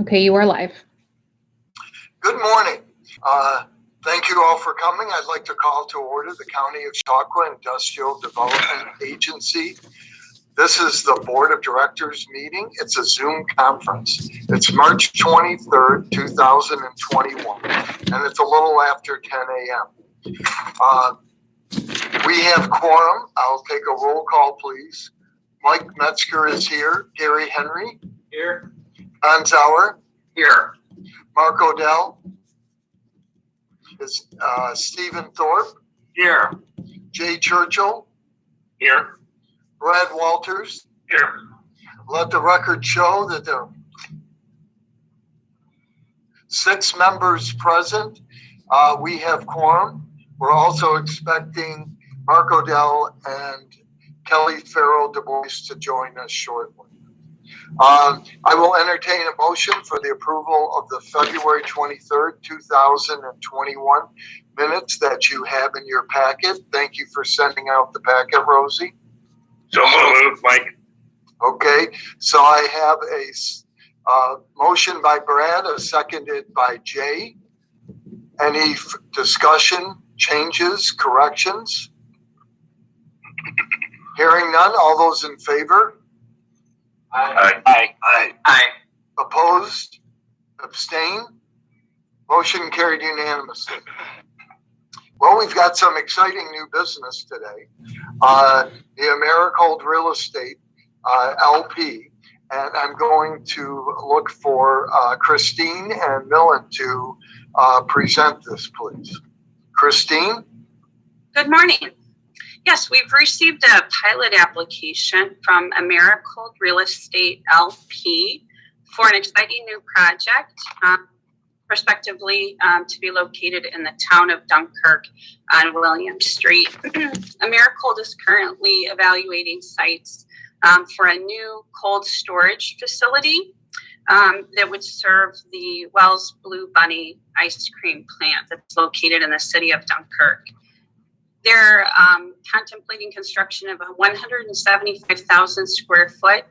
Okay, you are live. Good morning. Thank you all for coming. I'd like to call to order the County of Chautauqua Industrial Development Agency. This is the Board of Directors meeting. It's a Zoom conference. It's March 23rd, 2021, and it's a little after 10 a.m. We have quorum. I'll take a roll call, please. Mike Metzger is here. Gary Henry? Here. Anzauer? Here. Mark Odell? Is Stephen Thorpe? Here. Jay Churchill? Here. Brad Walters? Here. Let the record show that there are 6 members present. We have quorum. We're also expecting Mark Odell and Kelly Farrell Du Bois to join us shortly. I will entertain a motion for the approval of the February 23rd, 2021 minutes that you have in your packet. Thank you for sending out the packet, Rosie. So moved, Mike. Okay, so I have a motion by Brad, seconded by Jay. Any discussion, changes, corrections? Hearing none, all those in favor? Aye. Aye. Aye. Aye. Opposed? Abstain? Motion carried unanimously. Well, we've got some exciting new business today. The Americold Real Estate LP, and I'm going to look for Christine and Millen to present this, please. Christine? Good morning. Yes, we've received a pilot application from Americold Real Estate LP for an exciting new project, prospectively to be located in the town of Dunkirk on William Street. Americold is currently evaluating sites for a new cold storage facility that would serve the Wells Blue Bunny ice cream plant that's located in the city of Dunkirk. They're contemplating construction of a 175,000 square foot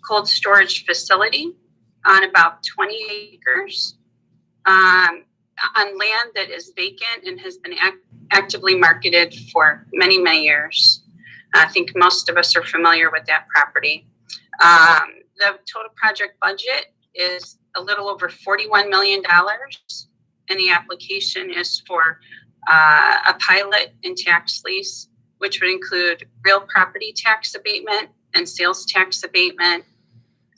cold storage facility on about 20 acres on land that is vacant and has been actively marketed for many, many years. I think most of us are familiar with that property. The total project budget is a little over $41 million, and the application is for a pilot and tax lease, which would include real property tax abatement and sales tax abatement,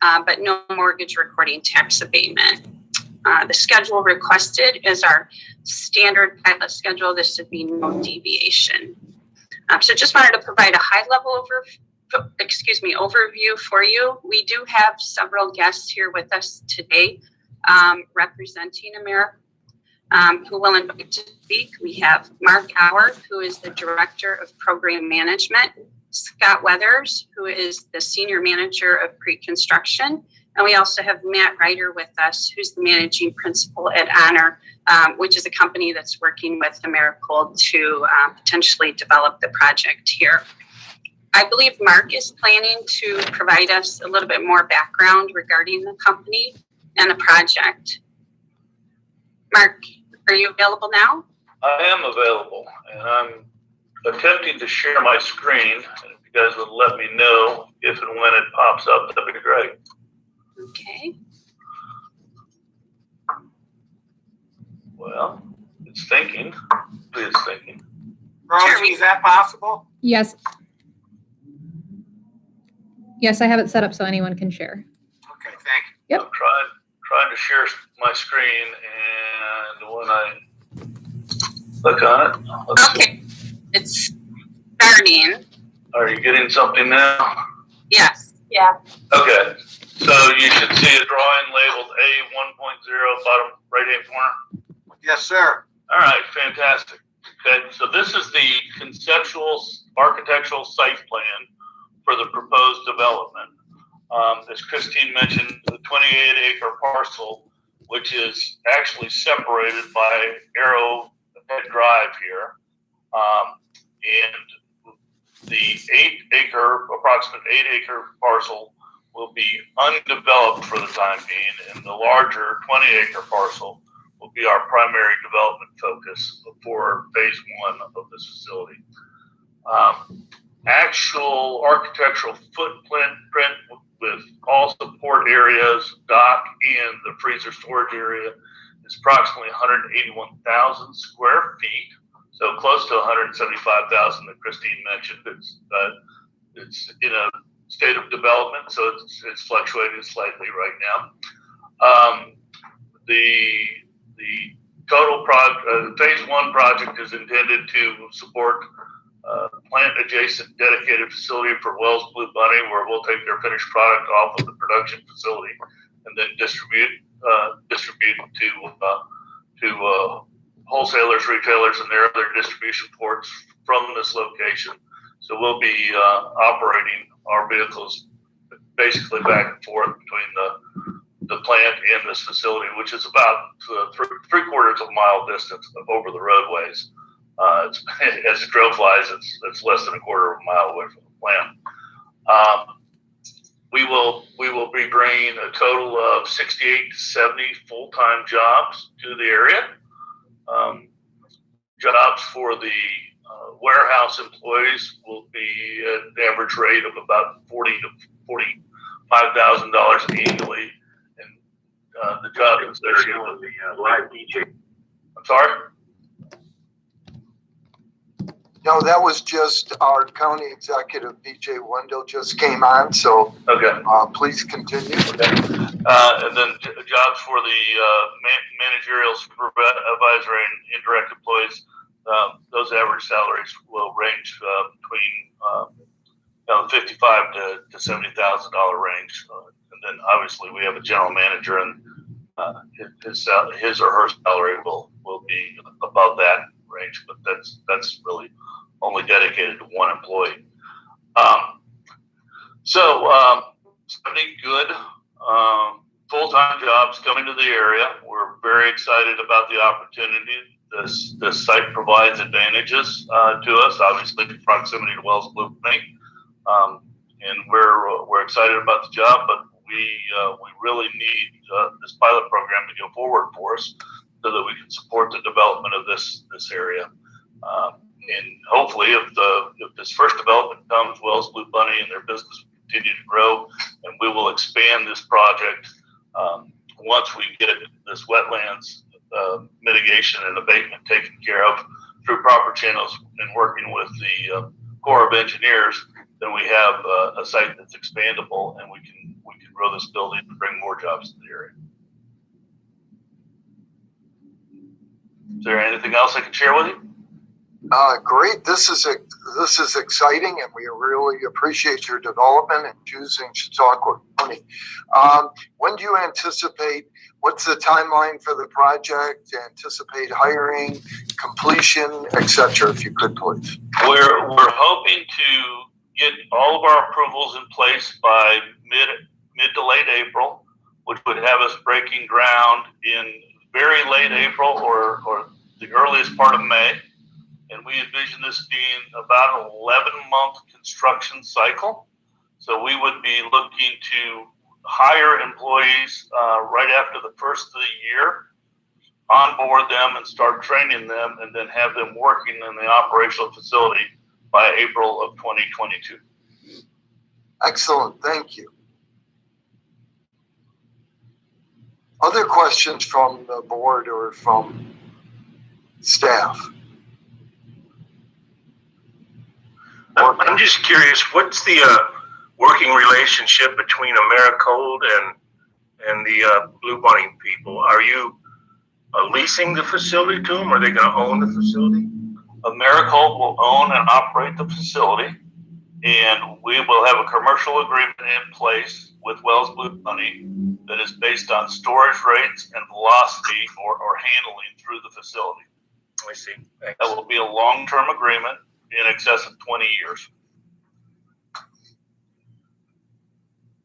but no mortgage recording tax abatement. The schedule requested is our standard pilot schedule. This would be no deviation. So just wanted to provide a high-level overview for you. We do have several guests here with us today representing America. Who will invite to speak. We have Mark Howard, who is the Director of Program Management, Scott Weathers, who is the Senior Manager of Pre-Construction, and we also have Matt Ryder with us, who's the Managing Principal at Honor, which is a company that's working with Americold to potentially develop the project here. I believe Mark is planning to provide us a little bit more background regarding the company and the project. Mark, are you available now? I am available, and I'm attempting to share my screen. And if you guys would let me know if and when it pops up, that'd be great. Okay. Well, it's thinking. It's thinking. Rosie, is that possible? Yes. Yes, I have it set up so anyone can share. Okay, thank you. Yep. I'm trying to share my screen, and when I click on it, Okay, it's starting. Are you getting something now? Yes. Yeah. Okay, so you should see a drawing labeled A1.0, bottom right-hand corner. Yes, sir. All right, fantastic. Okay, so this is the conceptual architectural site plan for the proposed development. As Christine mentioned, the 28-acre parcel, which is actually separated by Arrowhead Drive here, and the approximate 8-acre parcel will be undeveloped for the time being, and the larger 20-acre parcel will be our primary development focus for phase one of this facility. Actual architectural footprint with all support areas, dock, and the freezer storage area is approximately 181,000 square feet. So close to 175,000 that Christine mentioned. It's in a state of development, so it's fluctuating slightly right now. The total phase one project is intended to support plant adjacent dedicated facility for Wells Blue Bunny, where we'll take their finished product off of the production facility and then distribute to wholesalers, retailers, and their other distribution ports from this location. So we'll be operating our vehicles basically back and forth between the plant and this facility, which is about 3/4 of a mile distance over the roadways. As the crow flies, it's less than 1/4 of a mile away from the plant. We will be bringing a total of 68 to 70 full-time jobs to the area. Jobs for the warehouse employees will be at an average rate of about $40,000 to $45,000 annually, and the job is there. Live DJ. I'm sorry. No, that was just our county executive, BJ Wendell, just came on, so Okay. please continue. And then jobs for the managerial, supervisory, and indirect employees. Those average salaries will range between $55,000 to $70,000 range. And then obviously we have a general manager, and his or her salary will be above that range, but that's really only dedicated to one employee. Something good. Full-time jobs coming to the area. We're very excited about the opportunity. This site provides advantages to us, obviously the proximity to Wells Blue Bunny, and we're excited about the job, but we really need this pilot program to go forward for us so that we can support the development of this area. And hopefully, if this first development comes, Wells Blue Bunny and their business will continue to grow, and we will expand this project once we get this wetlands mitigation and abatement taken care of through proper channels and working with the Corps of Engineers. Then we have a site that's expandable, and we can grow this building and bring more jobs to the area. Is there anything else I can share with you? Great. This is exciting, and we really appreciate your development and choosing Chautauqua County. When do you anticipate? What's the timeline for the project? Anticipate hiring, completion, etc. If you could, please. We're hoping to get all of our approvals in place by mid to late April, which would have us breaking ground in very late April or the earliest part of May. And we envision this being about an 11-month construction cycle. So we would be looking to hire employees right after the first of the year, onboard them and start training them, and then have them working in the operational facility by April of 2022. Excellent. Thank you. Other questions from the board or from staff? I'm just curious, what's the working relationship between Americold and the Blue Bunny people? Are you leasing the facility to them? Or are they going to own the facility? Americold will own and operate the facility, and we will have a commercial agreement in place with Wells Blue Bunny that is based on storage rates and velocity or handling through the facility. I see. Thanks. That will be a long-term agreement in excess of 20 years.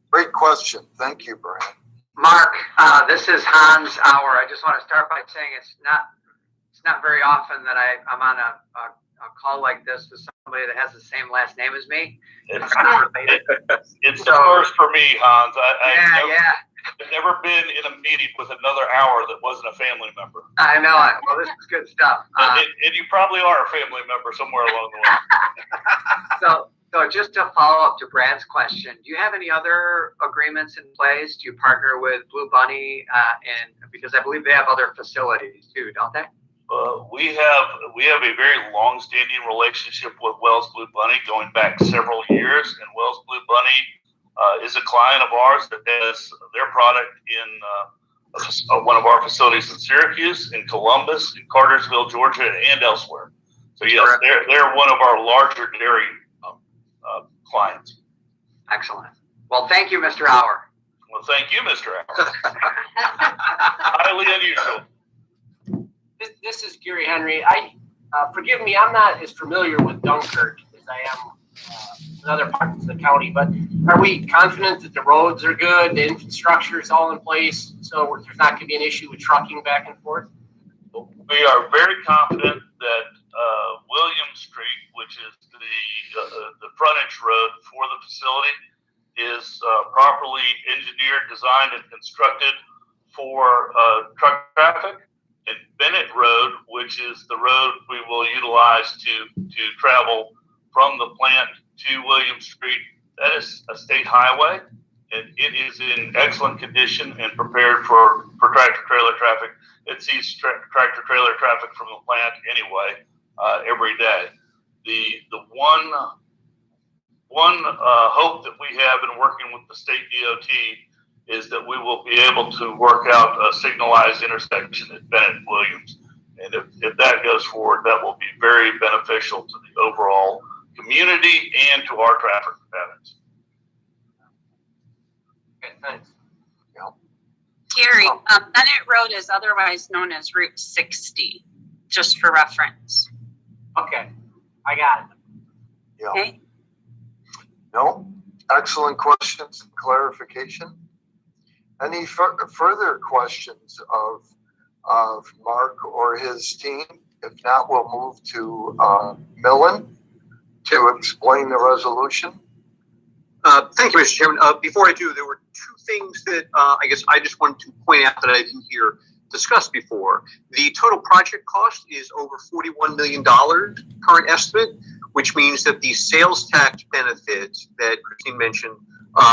Great question. Thank you, Brian. Mark, this is Hans Auer. I just want to start by saying it's not very often that I'm on a call like this with somebody that has the same last name as me. It's, Related. it's the first for me, Hans. I've never been in a meeting with another hour that wasn't a family member. I know it. Well, this is good stuff. And you probably are a family member somewhere along the way. So just to follow up to Brad's question, do you have any other agreements in place? Do you partner with Blue Bunny? And because I believe they have other facilities too, don't they? We have a very long-standing relationship with Wells Blue Bunny going back several years, and Wells Blue Bunny is a client of ours that has their product in one of our facilities in Syracuse, in Columbus, in Cartersville, Georgia, and elsewhere. So yes, they're one of our larger dairy clients. Excellent. Well, thank you, Mr. Auer. Well, thank you, Mr. Auer. Highly unusual. This is Gary Henry. Forgive me, I'm not as familiar with Dunkirk as I am in other parts of the county, but are we confident that the roads are good, the infrastructure is all in place, so there's not going to be an issue with trucking back and forth? We are very confident that William Street, which is the frontage road for the facility, is properly engineered, designed, and constructed for truck traffic. And Bennett Road, which is the road we will utilize to travel from the plant to William Street, that is a state highway, and it is in excellent condition and prepared for tractor-trailer traffic. It sees tractor-trailer traffic from the plant anyway, every day. The one hope that we have in working with the state DOT is that we will be able to work out a signalized intersection at Bennett Williams. And if that goes forward, that will be very beneficial to the overall community and to our traffic patterns. Okay, thanks. Gary, Bennett Road is otherwise known as Route 60, just for reference. Okay, I got it. Yeah. Okay. No? Excellent questions and clarification. Any further questions of Mark or his team? If not, we'll move to Millen to explain the resolution. Thank you, Mr. Chairman. Before I do, there were two things that I guess I just wanted to point out that I didn't hear discussed before. The total project cost is over $41 million current estimate, which means that the sales tax benefits that Christine mentioned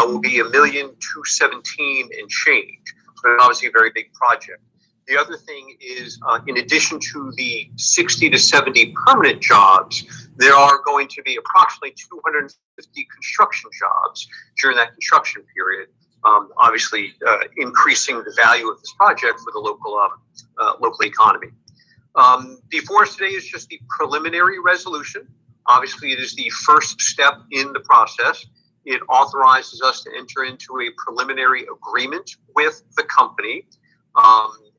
will be $1,217,000 and change. So obviously a very big project. The other thing is, in addition to the 60 to 70 permanent jobs, there are going to be approximately 250 construction jobs during that construction period, obviously increasing the value of this project for the local economy. Before us today is just the preliminary resolution. Obviously, it is the first step in the process. It authorizes us to enter into a preliminary agreement with the company.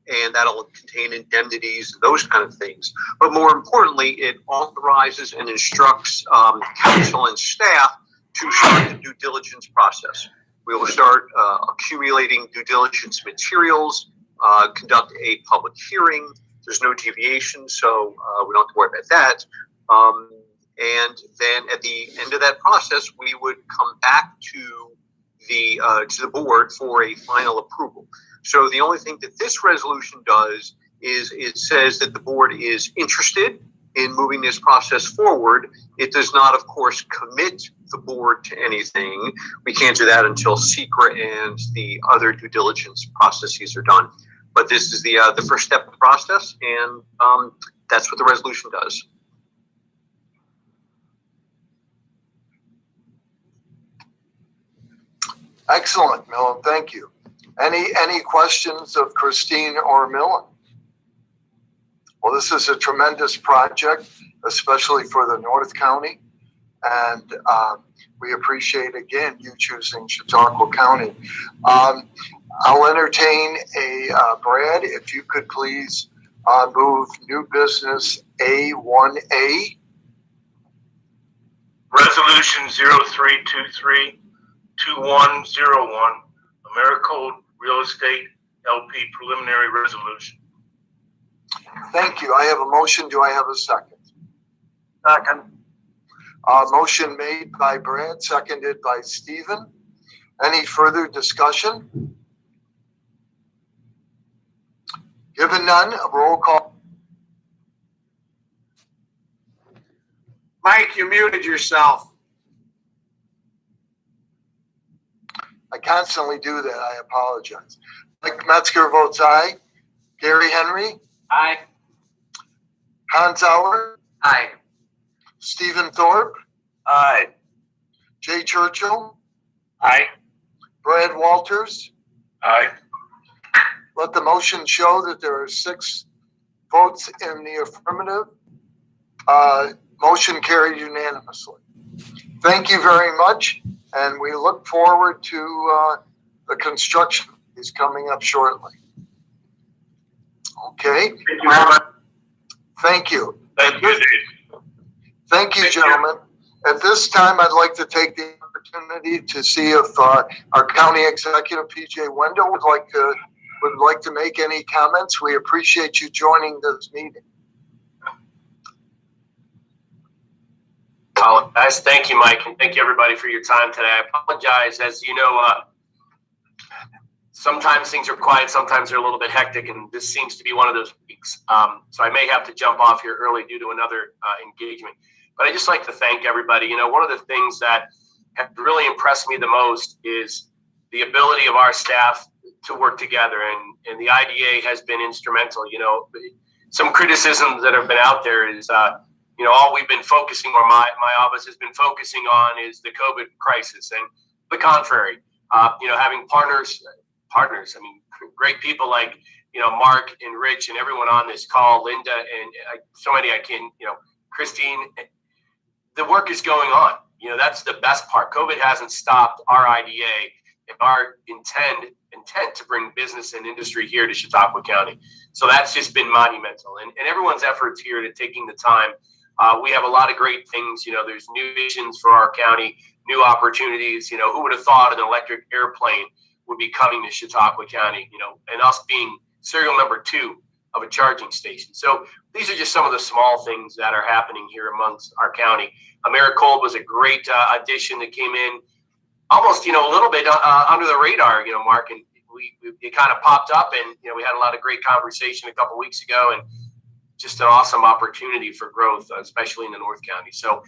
And that'll contain indemnities, those kind of things. But more importantly, it authorizes and instructs council and staff to start the due diligence process. We will start accumulating due diligence materials, conduct a public hearing. There's no deviation, so we don't have to worry about that. And then at the end of that process, we would come back to the board for a final approval. So the only thing that this resolution does is it says that the board is interested in moving this process forward. It does not, of course, commit the board to anything. We can't do that until SECRA and the other due diligence processes are done. But this is the first step of the process, and that's what the resolution does. Excellent, Millen. Thank you. Any questions of Christine or Millen? Well, this is a tremendous project, especially for the North County. And we appreciate, again, you choosing Chautauqua County. I'll entertain Brad, if you could please move new business A1A. Resolution 0323-2101, Americold Real Estate LP preliminary resolution. Thank you. I have a motion. Do I have a second? Second. Motion made by Brad, seconded by Stephen. Any further discussion? Given none, a roll call. Mike, you muted yourself. I constantly do that. I apologize. Mike Metzger votes aye. Gary Henry, Aye. Hans Auer, Aye. Stephen Thorpe, Aye. Jay Churchill, Aye. Brad Walters. Aye. Let the motion show that there are 6 votes in the affirmative. Motion carried unanimously. Thank you very much, and we look forward to the construction is coming up shortly. Okay. Thank you very much. Thank you. Thank you, Dave. Thank you, gentlemen. At this time, I'd like to take the opportunity to see if our county executive, PJ Wendell, would like to make any comments. We appreciate you joining this meeting. Oh, guys, thank you, Mike, and thank you, everybody, for your time today. I apologize. As you know, sometimes things are quiet, sometimes they're a little bit hectic, and this seems to be one of those weeks. So I may have to jump off here early due to another engagement. But I just like to thank everybody. You know, one of the things that has really impressed me the most is the ability of our staff to work together, and the IDA has been instrumental. You know, some criticisms that have been out there is, you know, all we've been focusing, or my office has been focusing on, is the COVID crisis, and the contrary. You know, having partners. I mean, great people like, you know, Mark and Rich and everyone on this call, Linda, and so many you know, Christine. The work is going on. You know, that's the best part. COVID hasn't stopped our IDA and our intent to bring business and industry here to Chautauqua County. So that's just been monumental. And everyone's efforts here to taking the time. We have a lot of great things. You know, there's new visions for our county, new opportunities. You know, who would have thought an electric airplane would be coming to Chautauqua County, you know, and us being serial number 2 of a charging station. So these are just some of the small things that are happening here amongst our county. Americold was a great addition that came in almost, you know, a little bit under the radar, you know, Mark, and it kind of popped up, and, you know, we had a lot of great conversation a couple weeks ago, and just an awesome opportunity for growth, especially in the North County. So,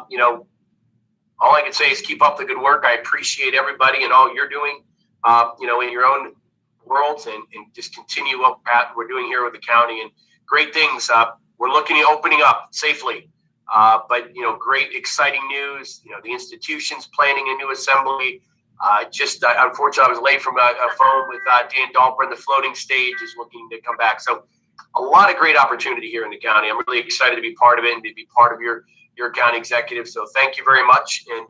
you know, all I can say is keep up the good work. I appreciate everybody and all you're doing, you know, in your own worlds, and just continue what we're doing here with the county, and great things. We're looking at opening up safely, but, you know, great, exciting news. You know, the institution's planning a new assembly. Unfortunately, I was late from a phone with Dan Dalper, and the floating stage is looking to come back. So a lot of great opportunity here in the county. I'm really excited to be part of it and to be part of your county executive. So thank you very much. And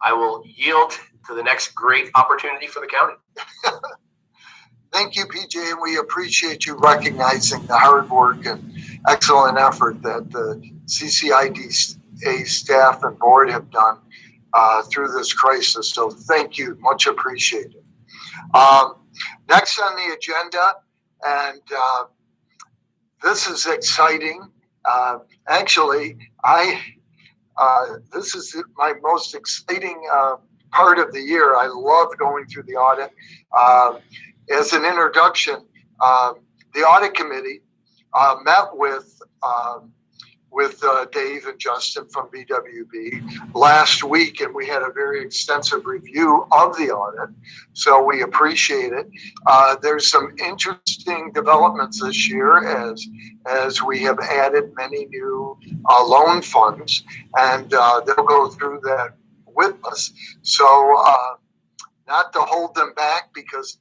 I will yield to the next great opportunity for the county. Thank you, PJ, and we appreciate you recognizing the hard work and excellent effort that the CCIDA staff and board have done through this crisis. So thank you, much appreciated. Next on the agenda, and this is exciting. Actually, this is my most exciting part of the year. I love going through the audit. As an introduction, the audit committee met with Dave and Justin from BWB last week, and we had a very extensive review of the audit, so we appreciate it. There's some interesting developments this year as we have added many new loan funds, and they'll go through that with us. So not to hold them back, because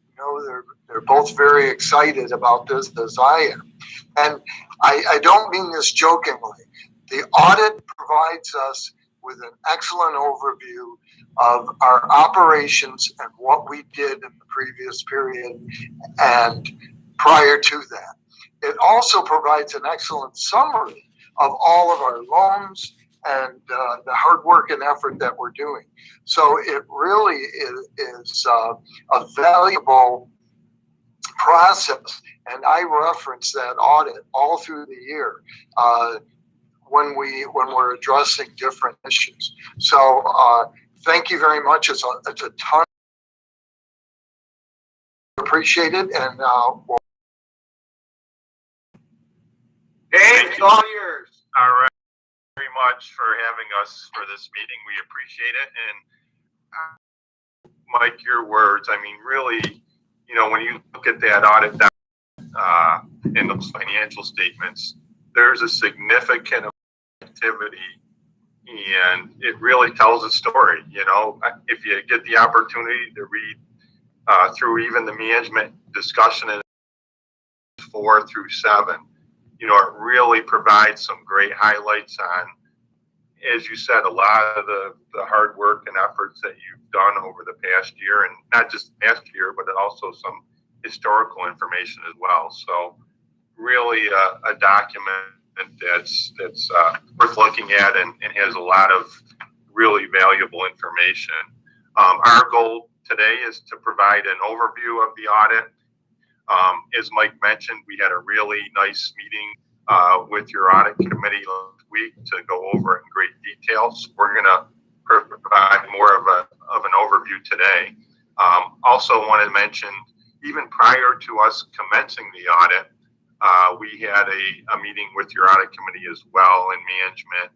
they're both very excited about this, as I am. And I don't mean this jokingly. The audit provides us with an excellent overview of our operations and what we did in the previous period and prior to that. It also provides an excellent summary of all of our loans and the hard work and effort that we're doing. So it really is a valuable process, and I reference that audit all through the year. when we're addressing different issues. So thank you very much. It's a ton appreciated, and Dave, it's all yours. All right. Very much for having us for this meeting. We appreciate it. And Mike, your words, I mean, really, you know, when you look at that audit in those financial statements, there's a significant activity, and it really tells a story. You know, if you get the opportunity to read through even the management discussion in 4 through 7, you know, it really provides some great highlights on, as you said, a lot of the hard work and efforts that you've done over the past year, and not just past year, but also some historical information as well. So really a document that's worth looking at and has a lot of really valuable information. Our goal today is to provide an overview of the audit. As Mike mentioned, we had a really nice meeting with your audit committee last week to go over it in great detail. So we're going to provide more of an overview today. Also want to mention, even prior to us commencing the audit, we had a meeting with your audit committee as well and management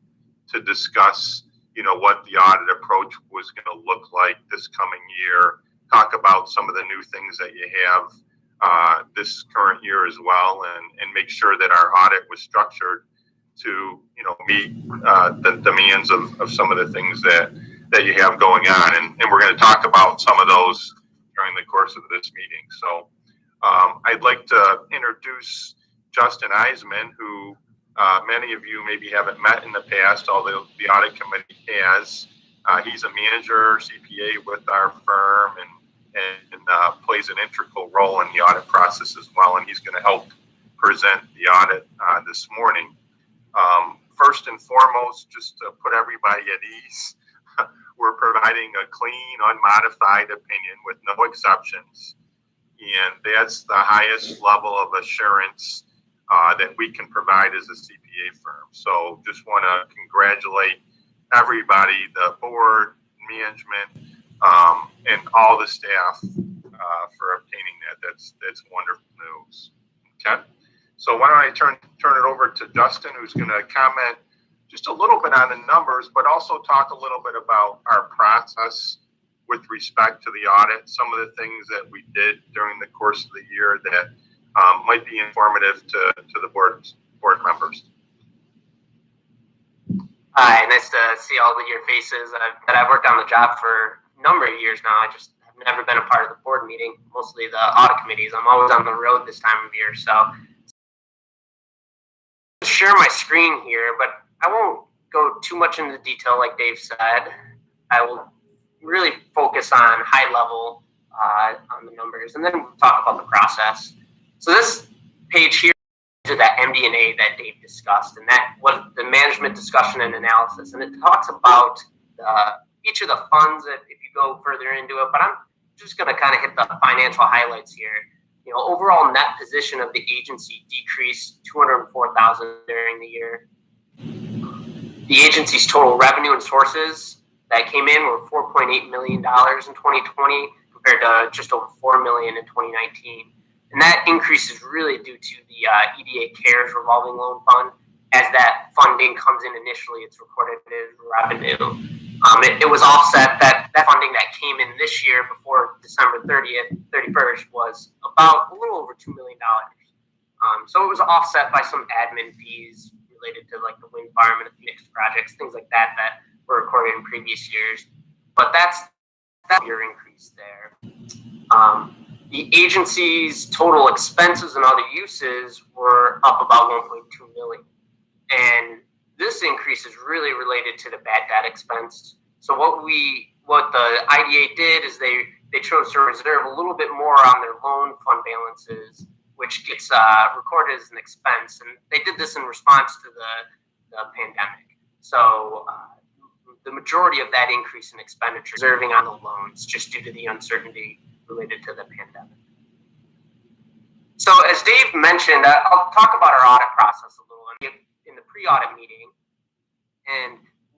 to discuss, you know, what the audit approach was going to look like this coming year, talk about some of the new things that you have this current year as well, and make sure that our audit was structured to, you know, meet the demands of some of the things that you have going on. And we're going to talk about some of those during the course of this meeting. So I'd like to introduce Justin Eisman, who many of you maybe haven't met in the past, although the audit committee has. He's a manager, CPA with our firm, and plays an integral role in the audit process as well. And he's going to help present the audit this morning. First and foremost, just to put everybody at ease, we're providing a clean, unmodified opinion with no exceptions. And that's the highest level of assurance that we can provide as a CPA firm. So just want to congratulate everybody, the board, management, and all the staff for obtaining that. That's wonderful news. Okay. So why don't I turn it over to Justin, who's going to comment just a little bit on the numbers, but also talk a little bit about our process with respect to the audit, some of the things that we did during the course of the year that might be informative to the board members. Hi, nice to see all of your faces. I've worked on the job for a number of years now. I just have never been a part of the board meeting, mostly the audit committees. I'm always on the road this time of year, so I'll share my screen here, but I won't go too much into detail like Dave said. I will really focus on high level on the numbers, and then we'll talk about the process. So this page here is that MD&A that Dave discussed, and that was the management discussion and analysis, and it talks about each of the funds if you go further into it, but I'm just going to kind of hit the financial highlights here. You know, overall net position of the agency decreased $204,000 during the year. The agency's total revenue and sources that came in were $4.8 million in 2020 compared to just over $4 million in 2019. And that increase is really due to the EDA CARES revolving loan fund. As that funding comes in initially, it's recorded as revenue. It was offset that funding that came in this year before December 31st was about a little over $2 million. So it was offset by some admin fees related to like the wind farm and the Phoenix projects, things like that were recorded in previous years. But that's your increase there. The agency's total expenses and other uses were up about $1.2 million. And this increase is really related to the bad debt expense. So what the IDA did is they chose to reserve a little bit more on their loan fund balances, which gets recorded as an expense. And they did this in response to the pandemic. So the majority of that increase in expenditure is reserving on the loans just due to the uncertainty related to the pandemic. So as Dave mentioned, I'll talk about our audit process a little. In the pre-audit meeting,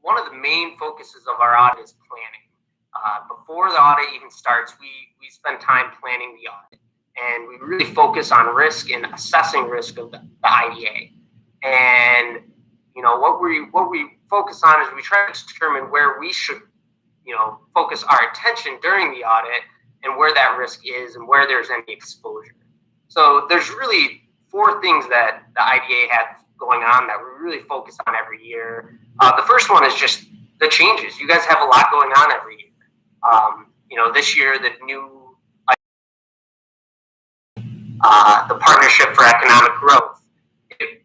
one of the main focuses of our audit is planning. Before the audit even starts, we spend time planning the audit, and we really focus on risk and assessing risk of the IDA. And what we focus on is we try to determine where we should focus our attention during the audit and where that risk is and where there's any exposure. So there's really 4 things that the IDA has going on that we really focus on every year. The first one is just the changes. You guys have a lot going on every year. This year, the new the Partnership for Economic Growth.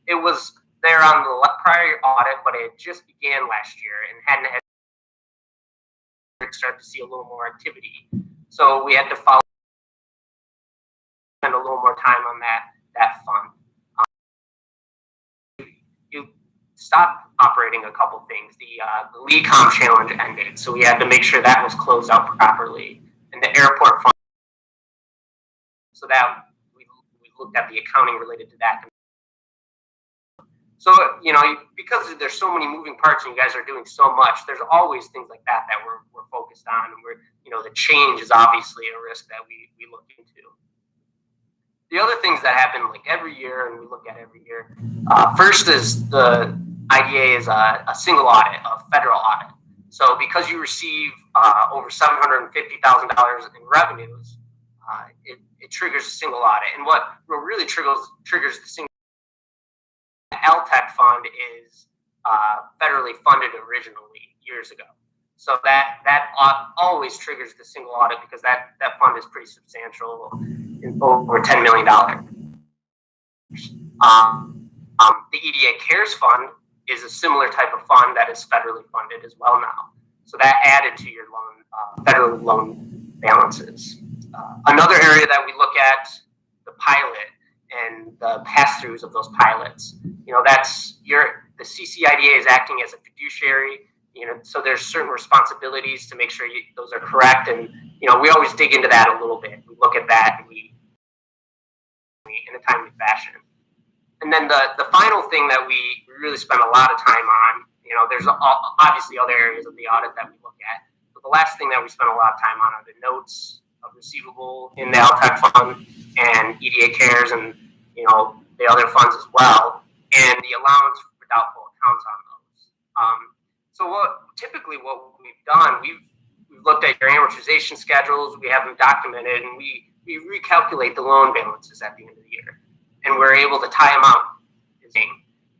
It was there on the prior audit, but it just began last year and hadn't had start to see a little more activity. So we had to spend a little more time on that fund. You stopped operating a couple things. The LECOM challenge ended, so we had to make sure that was closed out properly. And the airport fund, so that we looked at the accounting related to that. So, because there's so many moving parts and you guys are doing so much, there's always things like that we're focused on. And the change is obviously a risk that we look into. The other things that happen like every year and we look at every year, first is the IDA is a single audit, a federal audit. So because you receive over $750,000 in revenues, it triggers a single audit. And what really triggers the single LTEC fund is federally funded originally years ago. So that always triggers the single audit because that fund is pretty substantial, over $10 million. The EDA CARES fund is a similar type of fund that is federally funded as well now. So that added to your federal loan balances. Another area that we look at, the pilot and the pass-throughs of those pilots. The CCIDA is acting as a fiduciary, so there's certain responsibilities to make sure those are correct. And, we always dig into that a little bit. We look at that and we in a timely fashion. And then the final thing that we really spend a lot of time on, there's obviously other areas of the audit that we look at, but the last thing that we spend a lot of time on are the notes of receivable in the LTEC fund and EDA CARES and, the other funds as well, and the allowance for doubtful accounts on those. So what we've done, we've looked at your amortization schedules, we have them documented, and we recalculate the loan balances at the end of the year, and we're able to tie them out.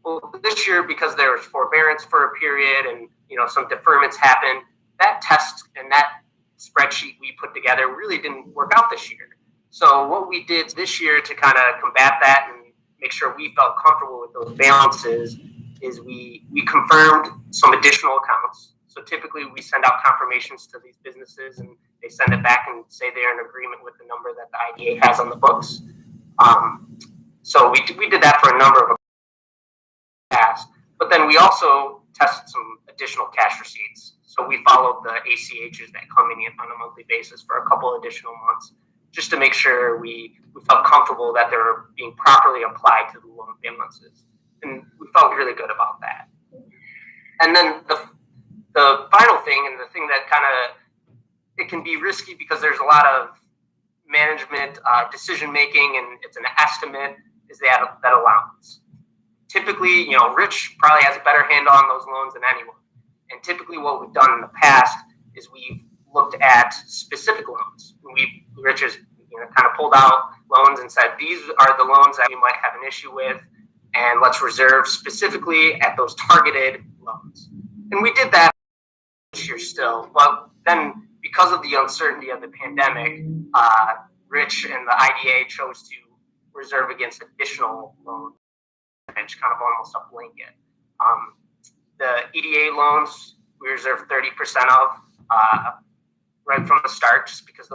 Well, this year, because there was forbearance for a period and some deferments happened, that test and that spreadsheet we put together really didn't work out this year. So what we did this year to kind of combat that and make sure we felt comfortable with those balances is we confirmed some additional accounts. So typically we send out confirmations to these businesses and they send it back and say they're in agreement with the number that the IDA has on the books. So we did that for a number of past, but then we also tested some additional cash receipts. So we followed the ACHs that come in on a monthly basis for a couple additional months, just to make sure we felt comfortable that they were being properly applied to the loan balances. And we felt really good about that. And then the final thing, and the thing that it can be risky because there's a lot of management decision making and it's an estimate, is that allowance. Typically, Rich probably has a better handle on those loans than anyone. And typically what we've done in the past is we've looked at specific loans. Rich has kind of pulled out loans and said, these are the loans that you might have an issue with, and let's reserve specifically at those targeted loans. And we did that this year still. But then because of the uncertainty of the pandemic, Rich and the IDA chose to reserve against additional loans. It's kind of almost a blanket. The EDA loans we reserve 30% of right from the start, just because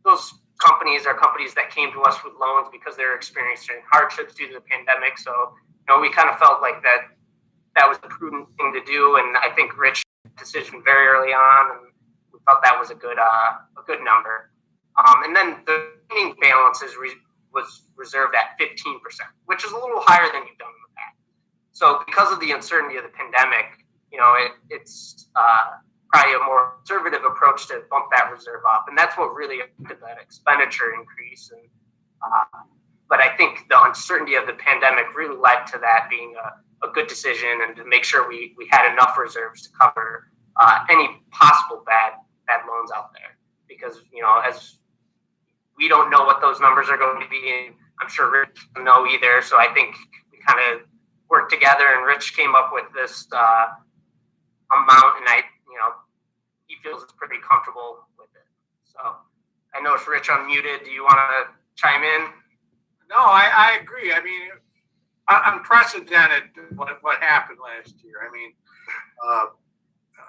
those companies are companies that came to us with loans because they're experiencing hardships due to the pandemic. So we kind of felt like that was the prudent thing to do, and I think Rich made the decision very early on, and we felt that was a good number. And then the remaining balances was reserved at 15%, which is a little higher than you've done in the past. So because of the uncertainty of the pandemic, it's probably a more conservative approach to bump that reserve up, and that's what really affected that expenditure increase. And but I think the uncertainty of the pandemic really led to that being a good decision, and to make sure we had enough reserves to cover any possible bad loans out there, because as we don't know what those numbers are going to be, and I'm sure Rich doesn't know either. So I think we kind of worked together, and Rich came up with this amount, and he feels it's pretty comfortable with it. So I know it's Rich unmuted. Do you want to chime in? No, I agree. I mean, unprecedented what happened last year. I mean,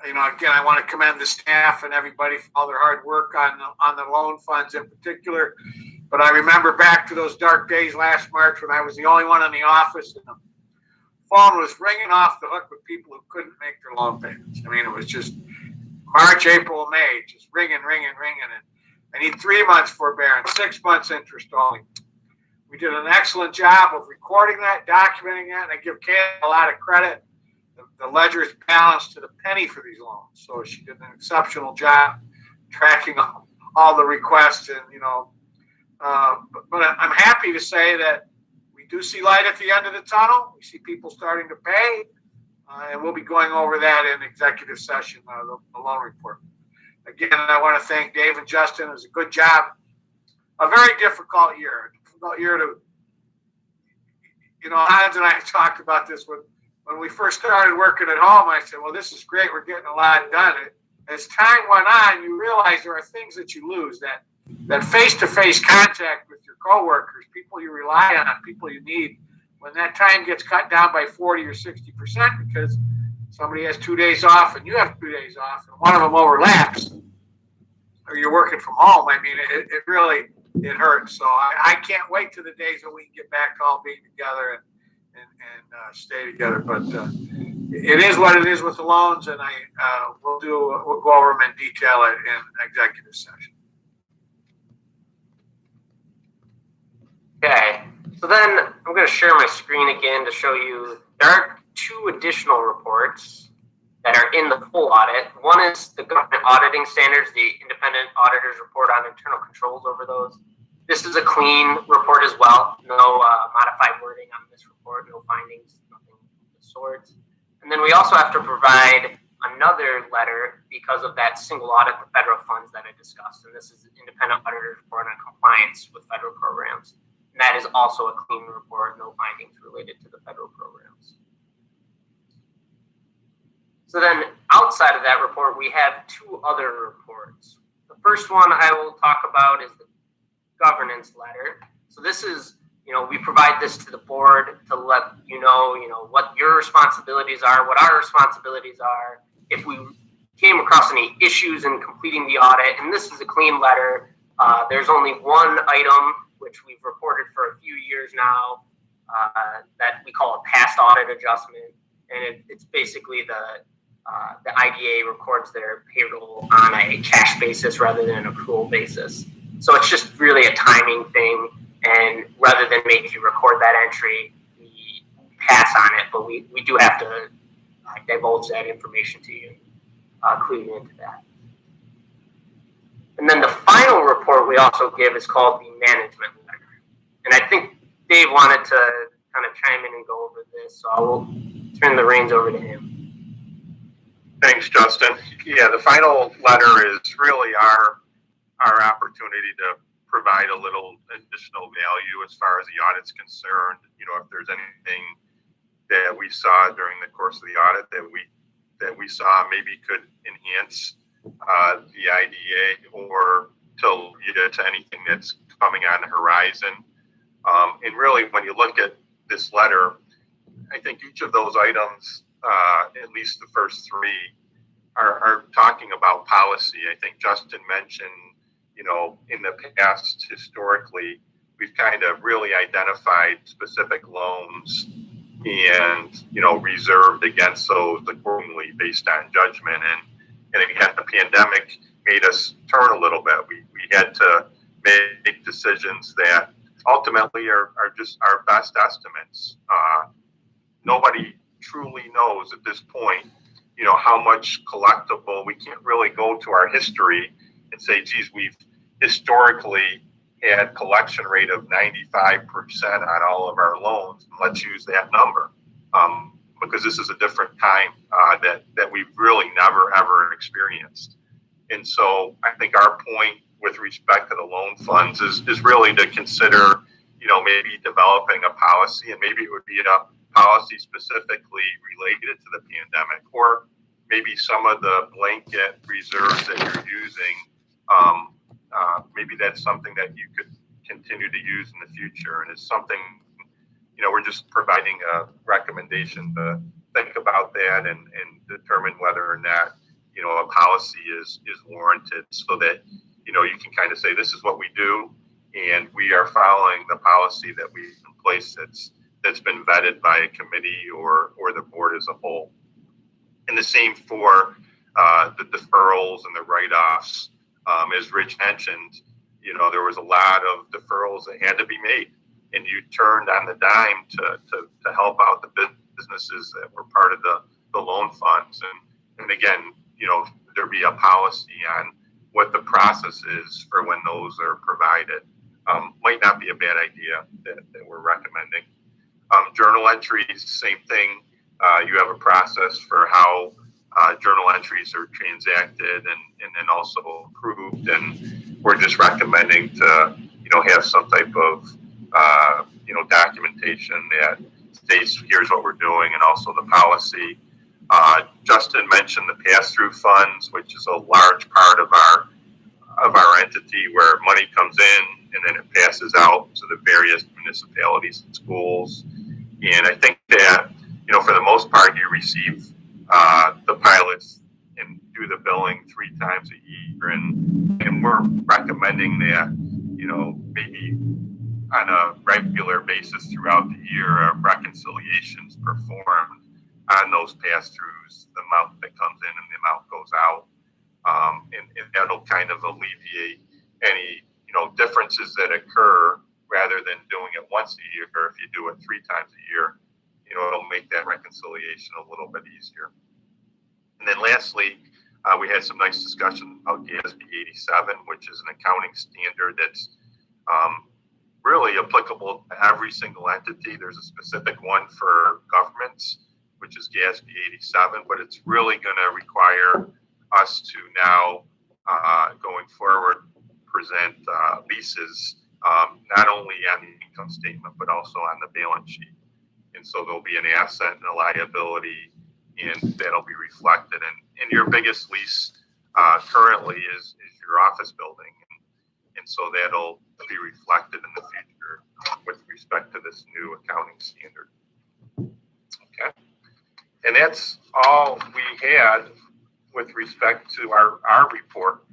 again, I want to commend the staff and everybody for all their hard work on the loan funds in particular. But I remember back to those dark days last March when I was the only one in the office, and the phone was ringing off the hook with people who couldn't make their loan payments. I mean, it was just March, April, May, just ringing. And I need 3 months forbearance, 6 months interest only. We did an excellent job of recording that, documenting that, and I give Kay a lot of credit. The ledger is balanced to the penny for these loans, so she did an exceptional job tracking all the requests. And but I'm happy to say that we do see light at the end of the tunnel. We see people starting to pay, and we'll be going over that in executive session, the loan report. Again, I want to thank Dave and Justin. It was a good job. A very difficult year. To, Hans and I talked about this when we first started working at home. I said, well, this is great. We're getting a lot done. As time went on, you realize there are things that you lose, that face-to-face contact with your coworkers, people you rely on, people you need. When that time gets cut down by 40 or 60% because somebody has 2 days off and you have 2 days off, and one of them overlaps, or you're working from home, I mean, it really hurts. So I can't wait to the days when we can get back to all being together and stay together. But it is what it is with the loans, and we'll go over them in detail in executive session. Okay, so then I'm going to share my screen again to show you there are 2 additional reports that are in the full audit. One is the government auditing standards, the independent auditors report on internal controls over those. This is a clean report as well. No modified wording on this report, no findings, nothing of the sort. And then we also have to provide another letter because of that single audit of federal funds that I discussed. And this is an independent auditor's report on compliance with federal programs. And that is also a clean report, no findings related to the federal programs. So then outside of that report, we have 2 other reports. The first one I will talk about is the governance letter. So this is, we provide this to the board to let you know, what your responsibilities are, what our responsibilities are, if we came across any issues in completing the audit. And this is a clean letter. There's only one item, which we've reported for a few years now, that we call a past audit adjustment. And it's basically the IDA records their payroll on a cash basis rather than an accrual basis. So it's just really a timing thing, and rather than make you record that entry, we pass on it, but we do have to divulge that information to you, clue you into that. And then the final report we also give is called the management letter. And I think Dave wanted to kind of chime in and go over this, so I will turn the reins over to him. Thanks, Justin. Yeah, the final letter is really our opportunity to provide a little additional value as far as the audit's concerned. If there's anything that we saw during the course of the audit that we saw maybe could enhance the IDA, or to lead it to anything that's coming on the horizon. And really, when you look at this letter, I think each of those items, at least the first 3, are talking about policy. I think Justin mentioned, in the past, historically, we've kind of really identified specific loans and, reserved against those accordingly based on judgment. And again, the pandemic made us turn a little bit. We had to make decisions that ultimately are just our best estimates. Nobody truly knows at this point, how much collectible. We can't really go to our history and say, geez, we've historically had collection rate of 95% on all of our loans. Let's use that number because this is a different time that we've really never, ever experienced. And so I think our point with respect to the loan funds is really to consider, maybe developing a policy, and maybe it would be a policy specifically related to the pandemic, or maybe some of the blanket reserves that you're using, maybe that's something that you could continue to use in the future. And it's something, we're just providing a recommendation to think about that and determine whether or not, a policy is warranted, so that, you can kind of say, this is what we do, and we are following the policy that we've in place that's been vetted by a committee or the board as a whole. And the same for the deferrals and the write-offs. As Rich mentioned, there was a lot of deferrals that had to be made, and you turned on the dime to help out the businesses that were part of the loan funds. And again, there'd be a policy on what the process is for when those are provided. Might not be a bad idea that we're recommending. Journal entries, same thing. You have a process for how journal entries are transacted and then also approved, and we're just recommending to have some type of documentation that states here's what we're doing, and also the policy. Justin mentioned the pass-through funds, which is a large part of our entity, where money comes in and then it passes out to the various municipalities and schools. And I think that for the most part, you receive the pilots and do the billing 3 times a year, and we're recommending that maybe on a regular basis throughout the year, reconciliations performed on those pass-throughs, the amount that comes in and the amount goes out, and that'll kind of alleviate any differences that occur, rather than doing it once a year. Or if you do it 3 times a year, it'll make that reconciliation a little bit easier. And then lastly, we had some nice discussion about GASB 87, which is an accounting standard that's really applicable to every single entity. There's a specific one for governments, which is GASB 87, but it's really going to require us to now, going forward, present leases not only on the income statement, but also on the balance sheet. And so there'll be an asset and a liability, and that'll be reflected. And your biggest lease currently is your office building. And so that'll be reflected in the future with respect to this new accounting standard. Okay. And that's all we had with respect to our report.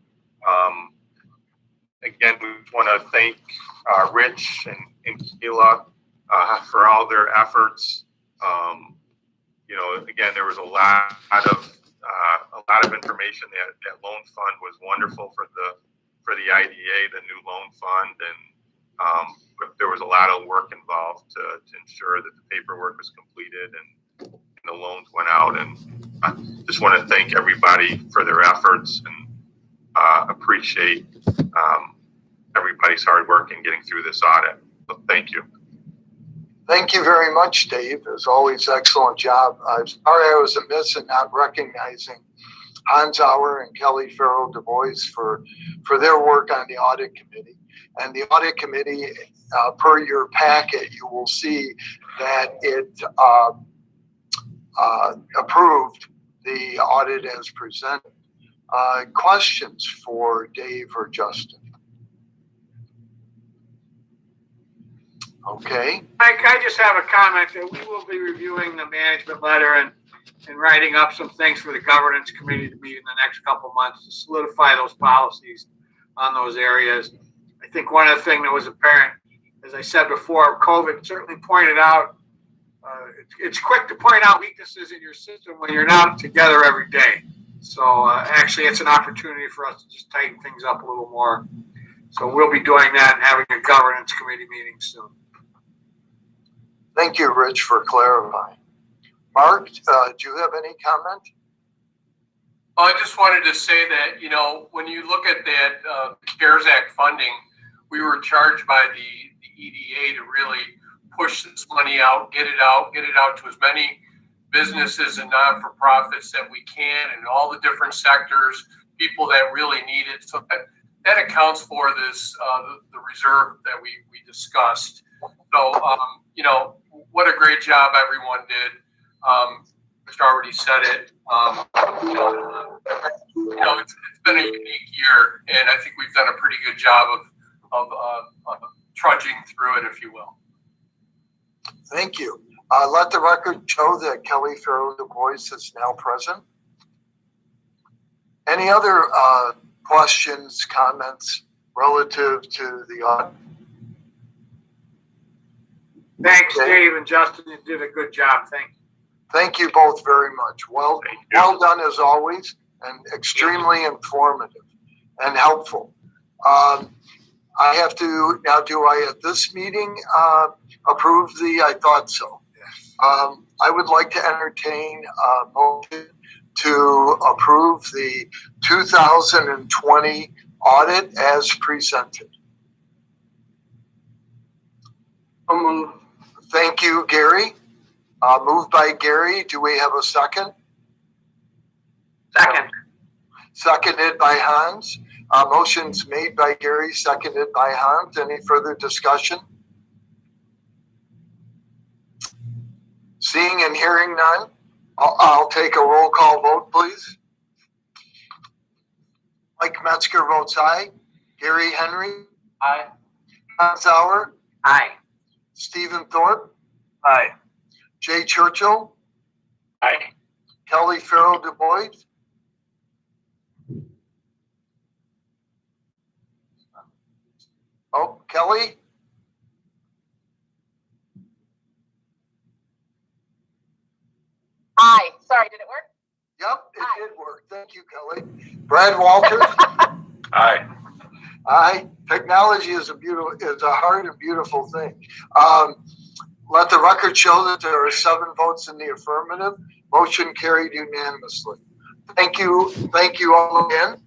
Again, we want to thank Rich and Keila for all their efforts. Again, there was a lot of information. That loan fund was wonderful for the IDA, the new loan fund, and but there was a lot of work involved to ensure that the paperwork was completed and the loans went out. And I just want to thank everybody for their efforts, and appreciate everybody's hard work in getting through this audit. So thank you. Thank you very much, Dave. As always, excellent job. I'm sorry I was amiss in not recognizing Hans Auer and Kelly Farrell Du Bois for their work on the audit committee. And the audit committee, per your packet, you will see that it approved the audit as presented. Questions for Dave or Justin? Okay. I just have a comment that we will be reviewing the management letter and writing up some things for the governance committee to meet in the next couple months to solidify those policies on those areas. I think one of the things that was apparent, as I said before, COVID certainly pointed out, it's quick to point out weaknesses in your system when you're not together every day. So actually, it's an opportunity for us to just tighten things up a little more. So we'll be doing that and having a governance committee meeting soon. Thank you, Rich, for clarifying. Mark, do you have any comment? I just wanted to say that, when you look at that CARES Act funding, we were charged by the EDA to really push this money out, get it out to as many businesses and non-for-profits that we can, and all the different sectors, people that really need it. So that accounts for this, the reserve that we discussed. So, what a great job everyone did. Mr. already said it. It's been a unique year, and I think we've done a pretty good job of trudging through it, if you will. Thank you. Let the record show that Kelly Farrell Du Bois is now present. Any other questions, comments relative to the audit? Thanks, Dave and Justin. You did a good job. Thank you. Thank you both very much. Well done as always, and extremely informative and helpful. I have to now. Do I at this meeting approve the? I thought so. I would like to entertain a motion to approve the 2020 audit as presented. I'll move. Thank you, Gary. Moved by Gary. Do we have a second? Second. Seconded by Hans. Motion's made by Gary, seconded by Hans. Any further discussion? Seeing and hearing none, I'll take a roll call vote, please. Mike Metzger votes aye. Gary Henry? Aye. Hans Sauer? Aye. Stephen Thorpe? Aye. Jay Churchill? Aye. Kelly Farrell Du Bois? Oh, Kelly? Aye. Sorry, did it work? Yep, it did work. Thank you, Kelly. Brad Walters? Aye. Aye. Technology is a hard and beautiful thing. Let the record show that there are 7 votes in the affirmative. Motion carried unanimously. Thank you all again.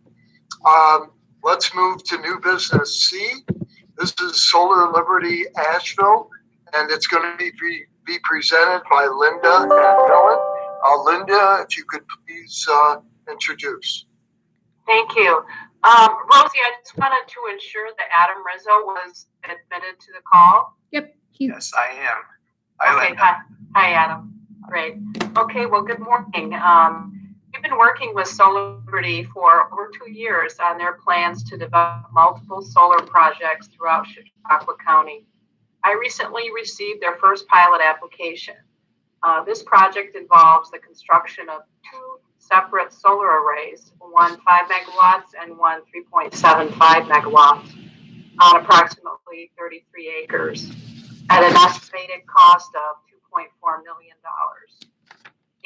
Let's move to new business C. This is Solar Liberty Asheville, and it's going to be presented by Linda and Ellen. Linda, if you could please introduce. Thank you. Rosie, I just wanted to ensure that Adam Rizzo was admitted to the call. Yep. Yes, I am. Hi, okay, Linda. hi, Adam. Great. Okay, well, good morning. We've been working with Solar Liberty for over 2 years on their plans to develop multiple solar projects throughout Chautauqua County. I recently received their first pilot application. This project involves the construction of 2 separate solar arrays, one 5 megawatts and one 3.75 megawatts on approximately 33 acres at an estimated cost of $2.4 million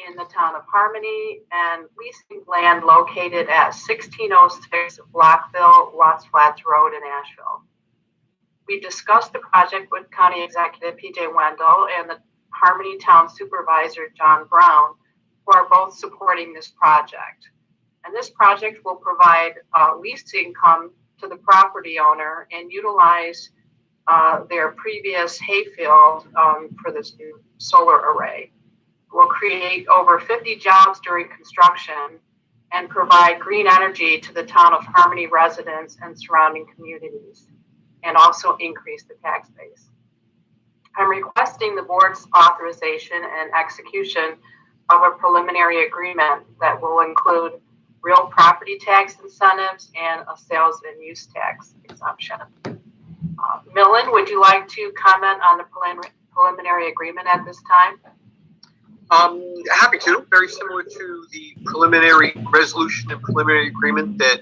in the town of Harmony and leasing land located at 1606 Blockville, Watts Flats Road in Asheville. We discussed the project with County Executive P.J. Wendell and the Harmony Town Supervisor John Brown, who are both supporting this project. And this project will provide leased income to the property owner and utilize their previous hayfield for this new solar array. Will create over 50 jobs during construction and provide green energy to the town of Harmony residents and surrounding communities, and also increase the tax base. I'm requesting the board's authorization and execution of a preliminary agreement that will include real property tax incentives and a sales and use tax exemption. Millen, would you like to comment on the preliminary agreement at this time? Happy to. Very similar to the preliminary resolution and preliminary agreement that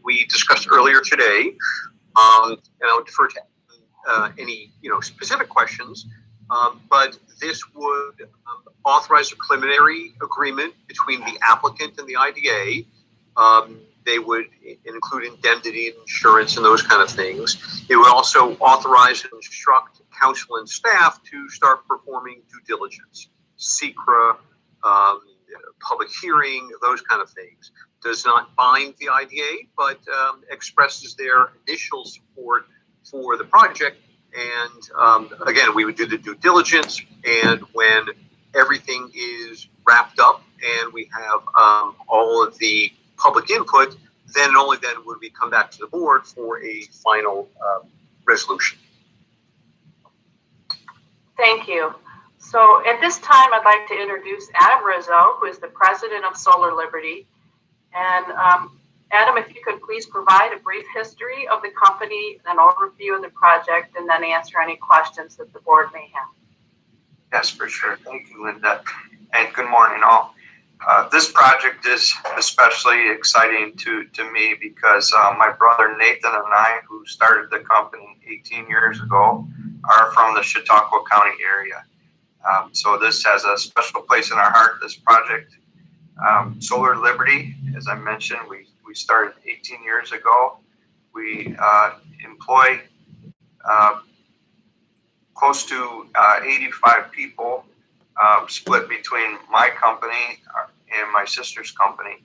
we discussed earlier today. And I'll defer to any specific questions. But this would authorize a preliminary agreement between the applicant and the IDA. They would include indemnity and insurance and those kind of things. It would also authorize and instruct council and staff to start performing due diligence. SECRA, public hearing, those kind of things. Does not bind the IDA, but expresses their initial support for the project. And again, we would do the due diligence, and when everything is wrapped up and we have all of the public input, then and only then would we come back to the board for a final resolution. Thank you. So at this time, I'd like to introduce Adam Rizzo, who is the president of Solar Liberty. And Adam, if you could please provide a brief history of the company, an overview of the project, and then answer any questions that the board may have. Yes, for sure. Thank you, Linda. And good morning, all. This project is especially exciting to me because my brother Nathan and I, who started the company 18 years ago, are from the Chautauqua County area. So this has a special place in our heart, this project. Solar Liberty, as I mentioned, we started 18 years ago. We employ close to 85 people, split between my company and my sister's company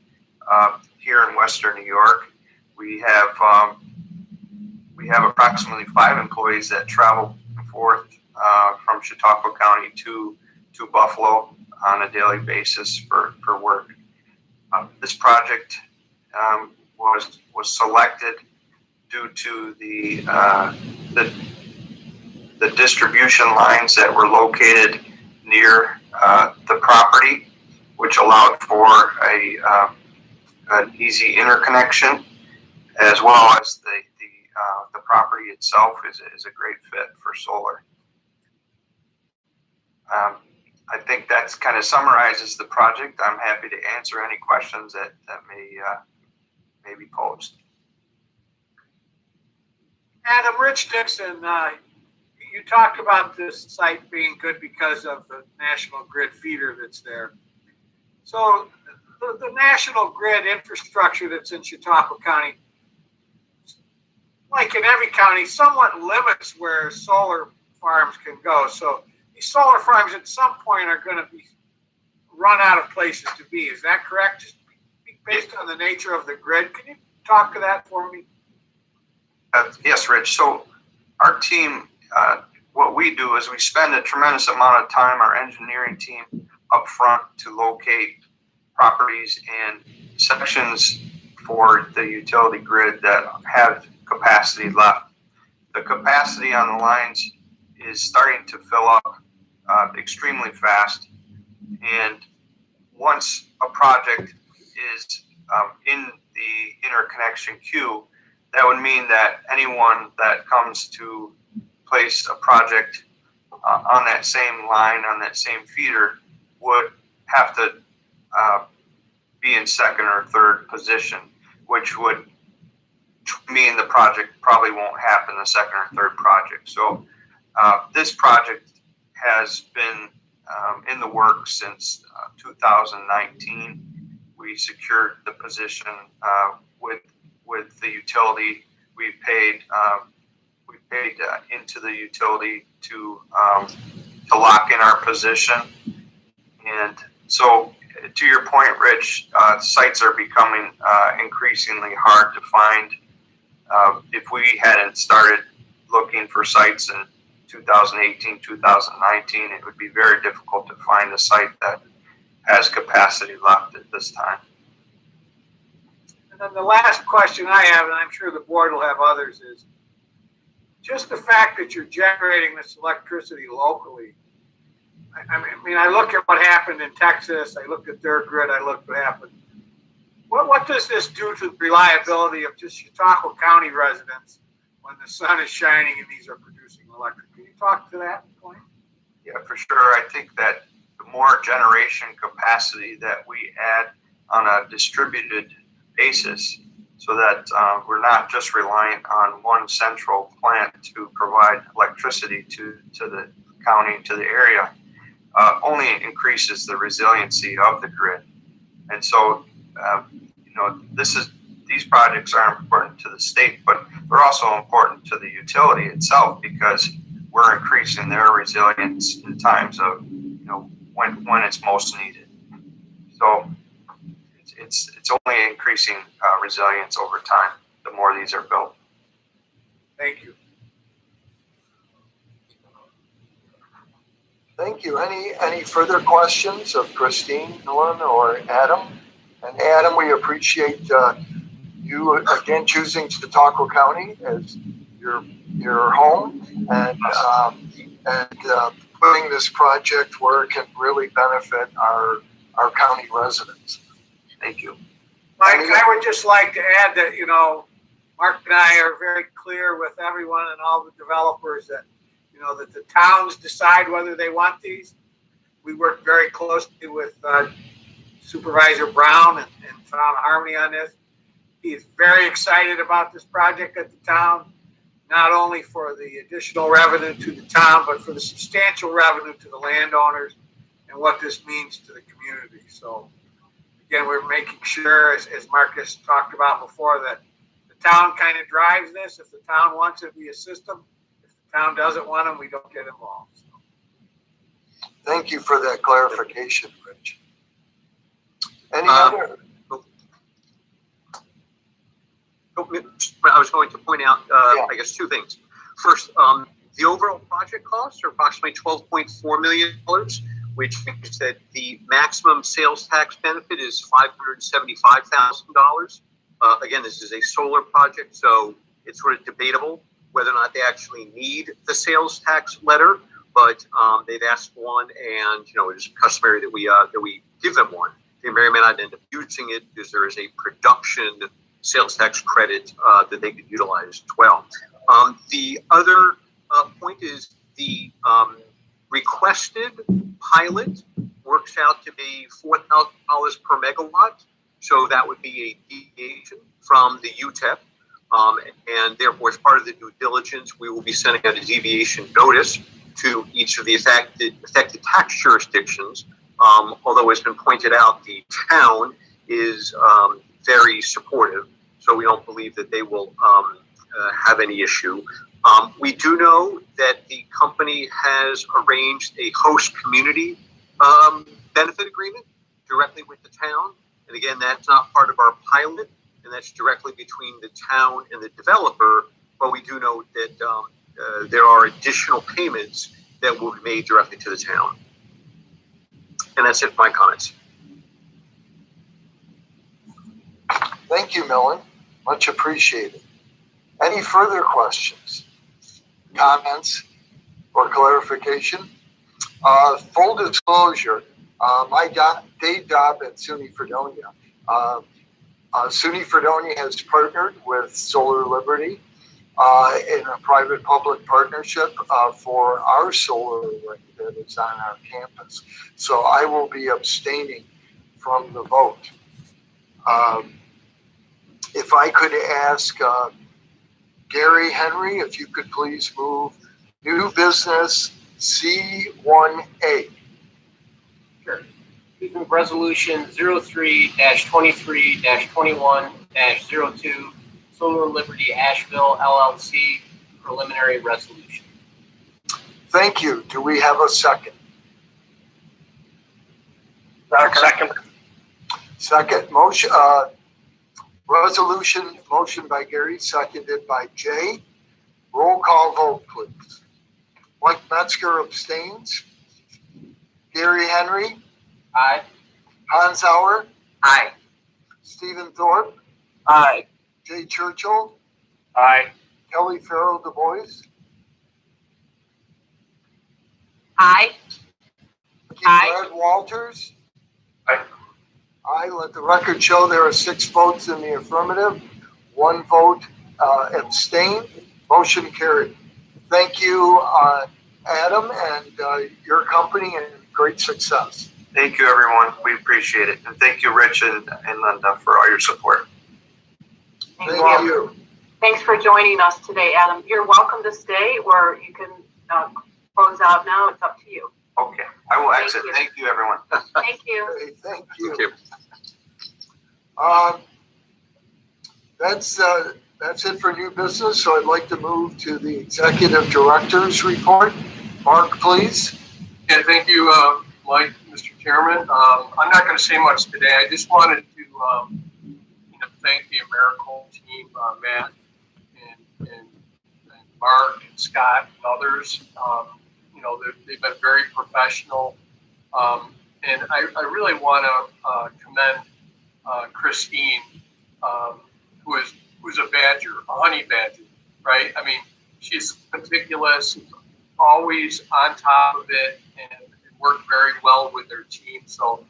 here in Western New York. We have approximately 5 employees that travel forth from Chautauqua County to Buffalo on a daily basis for work. This project was selected due to the distribution lines that were located near the property, which allowed for an easy interconnection, as well as the property itself is a great fit for solar. I think that's kind of summarizes the project. I'm happy to answer any questions that may be posed. Adam, Rich Dixon, you talked about this site being good because of the national grid feeder that's there. So the national grid infrastructure that's in Chautauqua County, like in every county, somewhat limits where solar farms can go. So these solar farms at some point are going to be run out of places to be. Is that correct? Just based on the nature of the grid. Can you talk to that for me? Yes, Rich. So our team, what we do is we spend a tremendous amount of time, our engineering team, up front to locate properties and sections for the utility grid that have capacity left. The capacity on the lines is starting to fill up extremely fast, and once a project is in the interconnection queue, that would mean that anyone that comes to place a project on that same line, on that same feeder, would have to be in second or third position, which would mean the project probably won't happen the second or third project. So this project has been in the works since 2019. We secured the position with the utility. We paid into the utility to lock in our position. And so, to your point, Rich, sites are becoming increasingly hard to find. If we hadn't started looking for sites in 2018, 2019, it would be very difficult to find a site that has capacity left at this time. And then the last question I have, and I'm sure the board will have others, is just the fact that you're generating this electricity locally. I mean, I look at what happened in Texas. I looked at their grid. I looked what happened. What does this do to the reliability of just Chautauqua County residents when the sun is shining and these are producing electric? Can you talk to that point? Yeah, for sure. I think that the more generation capacity that we add on a distributed basis, so that we're not just reliant on one central plant to provide electricity to the county, to the area, only increases the resiliency of the grid. And so, these projects are important to the state, but they're also important to the utility itself, because we're increasing their resilience in times of, when it's most needed. So it's only increasing resilience over time the more these are built. Thank you. Thank you. Any further questions of Christine, Nolan, or Adam? And Adam, we appreciate you again choosing Chautauqua County as your home and putting this project where it can really benefit our county residents. Thank you. Mike, I would just like to add that, you know, Mark and I are very clear with everyone and all the developers that, you know, that the towns decide whether they want these. We work very closely with Supervisor Brown and found harmony on this. He is very excited about this project at the town, not only for the additional revenue to the town, but for the substantial revenue to the landowners and what this means to the community. So again, we're making sure, as Marcus talked about before, that the town kind of drives this. If the town wants it, we assist them. If the town doesn't want them, we don't get involved. So. Thank you for that clarification, Rich. Any other? I was going to point out, I guess, two things. First, the overall project costs are approximately $12.4 million, which means that the maximum sales tax benefit is $575,000. Again, this is a solar project, so it's sort of debatable whether or not they actually need the sales tax letter, but they've asked one, and you know, it's customary that we give them one. They may or may not end up using it because there is a production sales tax credit that they could utilize as well. The other point is the requested pilot works out to be $4,000 per megawatt. So that would be a deviation from the UTEP. And therefore, as part of the due diligence, we will be sending out a deviation notice to each of the affected tax jurisdictions. Although it's been pointed out, the town is very supportive. So we don't believe that they will have any issue. We do know that the company has arranged a host community benefit agreement directly with the town. And again, that's not part of our pilot, and that's directly between the town and the developer. But we do know that there are additional payments that will be made directly to the town. And that's it for my comments. Thank you, Millen. Much appreciated. Any further questions, comments, or clarification? Full disclosure, my day job at SUNY Fredonia. SUNY Fredonia has partnered with Solar Liberty in a private-public partnership for our solar array that is on our campus. So I will be abstaining from the vote. If I could ask Gary Henry, if you could please move new business C1A. Sure. Move resolution 03-23-21-02, Solar Liberty Asheville LLC preliminary resolution. Thank you. Do we have a second? Second. Second. Motion. Resolution, motion by Gary, seconded by Jay. Roll call vote, please. Mike Metzger abstains. Gary Henry. Aye. Hans Hauer. Aye. Stephen Thorpe. Aye. Jay Churchill. Aye. Kelly Farrell Du Bois. Aye. Brad Walters. Aye. Aye. Let the record show there are 6 votes in the affirmative, 1 vote abstained. Motion carried. Thank you, Adam, and your company, and great success. Thank you, everyone. We appreciate it. And thank you, Rich and Linda, for all your support. Thank you. Thanks for joining us today, Adam. You're welcome to stay, or you can close out now. It's up to you. Okay, I will exit. Thank you, everyone. Thank you. Okay, thank you. Thank you. That's it for new business. So I'd like to move to the executive director's report. Mark, please. Yeah, thank you, Mike, Mr. Chairman. I'm not going to say much today. I just wanted to, thank the AmeriCorps team, Matt and Mark and Scott and others. They've been very professional. And I really want to commend Christine, who's a badger, a honey badger, right? I mean, she's meticulous, always on top of it, and worked very well with their team. So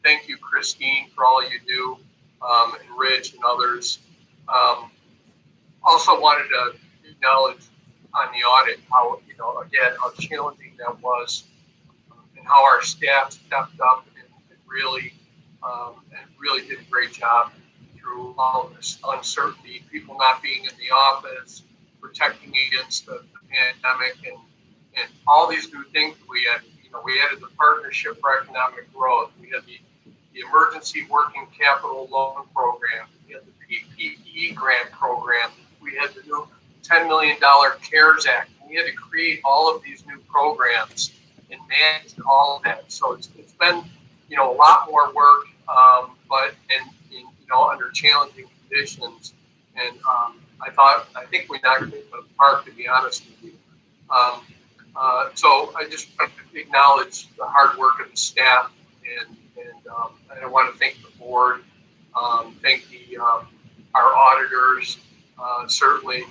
thank you, Christine, for all you do, and Rich and others. Also wanted to acknowledge on the audit how, again, how challenging that was, and how our staff stepped up and really did a great job through all of this uncertainty, people not being in the office, protecting against the pandemic, and all these new things we had. We added the Partnership for Economic Growth. We had the Emergency Working Capital Loan Program. We had the PPE grant program. We had the new $10 million CARES Act. We had to create all of these new programs and manage all of that. So it's been, a lot more work, but under challenging conditions. And I think we knocked it out of the park, to be honest with you. So I just want to acknowledge the hard work of the staff, and I want to thank the board, thank our auditors, certainly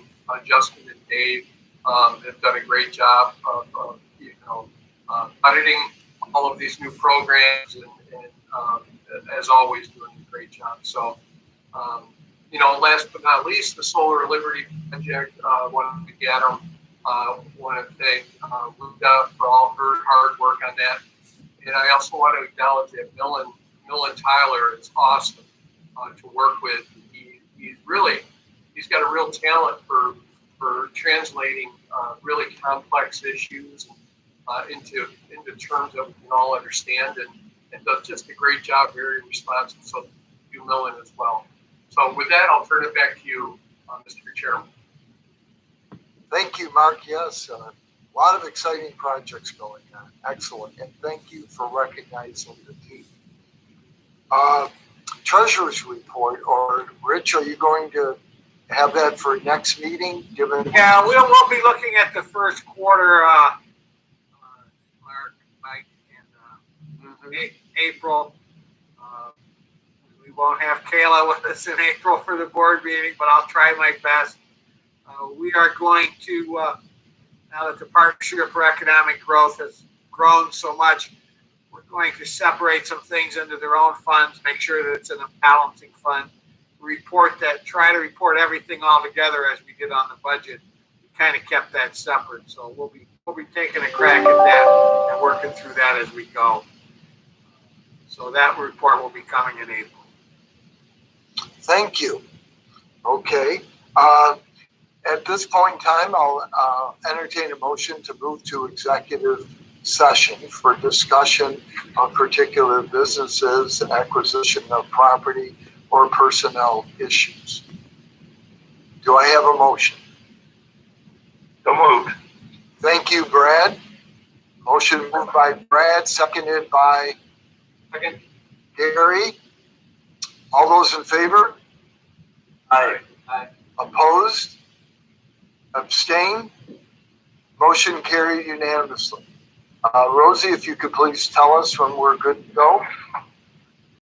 Justin and Dave have done a great job of auditing all of these new programs, and as always doing a great job. So, last but not least, the Solar Liberty Project, wanted to get them. Want to thank Luda for all her hard work on that. And I also want to acknowledge that Millen Tyler is awesome to work with. He's got a real talent for translating really complex issues into terms that we can all understand, and does just a great job, very responsive. So you, Millen, as well. So with that, I'll turn it back to you, Mr. Chairman. Thank you, Mark. Yes, a lot of exciting projects going on. Excellent. And thank you for recognizing the team. Treasurer's report, or Rich, are you going to have that for next meeting? Yeah, we'll be looking at the first quarter, Mike, in April. We won't have Kayla with us in April for the board meeting, but I'll try my best. We are going to, now that the Partnership for Economic Growth has grown so much, we're going to separate some things into their own funds, make sure that it's in a balancing fund, try to report everything all together as we did on the budget. We kind of kept that separate, so we'll be taking a crack at that and working through that as we go. So that report will be coming in April. Thank you. Okay. At this point in time, I'll entertain a motion to move to executive session for discussion of particular businesses, acquisition of property, or personnel issues. Do I have a motion? So moved. Thank you, Brad. Motion moved by Brad, seconded by Gary. All those in favor? Aye. Opposed? Abstain? Motion carried unanimously. Rosie, if you could please tell us when we're good to go.